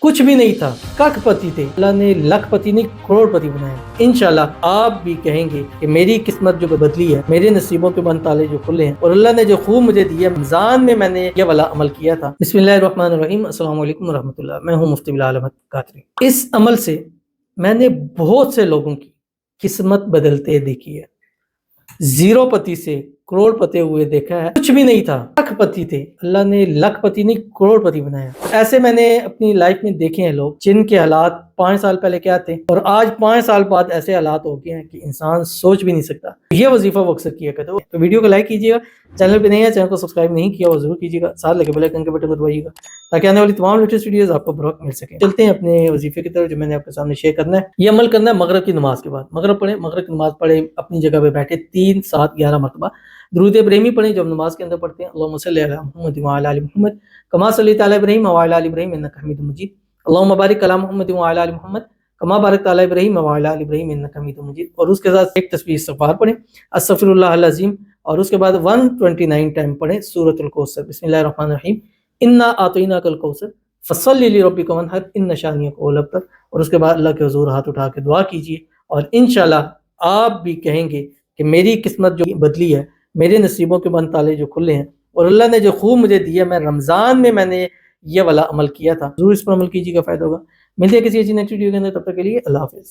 کچھ بھی نہیں تھا، کک پتی تھے، اللہ نے لاکھ پتی نہیں کروڑ پتی بنایا۔ انشاءاللہ آپ بھی کہیں گے کہ میری قسمت جو بدلی ہے، میرے نصیبوں کے بند تالے جو کھلے ہیں، اور اللہ نے جو خوب مجھے دیا، رمضان میں نے یہ والا عمل کیا تھا۔ بسم اللہ الرحمن الرحیم، السلام علیکم ورحمۃ اللہ، میں ہوں مفتی بلال احمد قادری۔ اس عمل سے میں نے بہت سے لوگوں کی قسمت بدلتے دیکھی ہے، زیرو پتی سے کروڑ پتے ہوئے دیکھا ہے، کچھ بھی نہیں تھا، لاکھ پتی تھے، اللہ نے لاکھ پتی نہیں کروڑ پتی بنایا۔ ایسے میں نے اپنی لائف میں دیکھے ہیں لوگ جن کے حالات 5 سال پہلے کیا تھے، اور آج 5 سال بعد ایسے حالات ہو گئے ہیں کہ انسان سوچ بھی نہیں سکتا۔ یہ وظیفہ وہ اکثر کیا کرتا ہے۔ تو ویڈیو کو لائک کیجیے گا، چینل پہ نہیں ہے چینل کو سبسکرائب نہیں کیا وہ ضرور کیجیے گا، ساتھ لگے بیل آئیکن کے بٹن کو دبائیے گا تاکہ آنے والی تمام لیٹسٹ ویڈیوز آپ کو بروقت مل سکیں۔ چلتے ہیں اپنے وظیفے کی طرف جو میں نے آپ کے سامنے شیئر کرنا ہے۔ یہ عمل کرنا ہے مغرب کی نماز کے بعد۔ مغرب پڑھیں، مغرب کی نماز پڑھیں، اپنی جگہ پہ بیٹھے 3 7 11 مرتبہ درود ابراہیمی پڑھیں جو ہم نماز کے اندر پڑھتے ہیں۔ اللہم صلی علی محمد وعلی آل محمد کما صلیت علی ابراہیم وعلی آل ابراہیم انک حمید مجید۔ اللہم بارک علی محمد وعلی آل محمد کما بارکت علی ابراہیم وعلی آل ابراہیم انک حمید مجید۔ اور اس کے ساتھ ایک تسبیح استغفار پڑھیں، استغفر اللہ العظیم، اور اس کے بعد 129 ٹائم پڑھیں سورۃ الکوثر۔ بسم اللہ الرحمن الرحیم، انا اعطیناک الکوثر فصلی لربک وانحر ان شانئک هو الابتر۔ اور اس کے بعد اللہ کے حضور ہاتھ اٹھا کے دعا کیجیے، اور انشاءاللہ آپ بھی کہیں گے کہ میری قسمت جو بدلی ہے، میرے نصیبوں کے بند تالے جو کھلے ہیں، اور اللہ نے جو خوب مجھے دیا، رمضان میں نے یہ والا عمل کیا تھا، ضرور اس پر عمل کیجیے گا، فائدہ ہوگا۔ ملتے ہیں کسی اچھی نیکسٹ ویڈیو کے اندر، تب تک کے لیے اللہ حافظ۔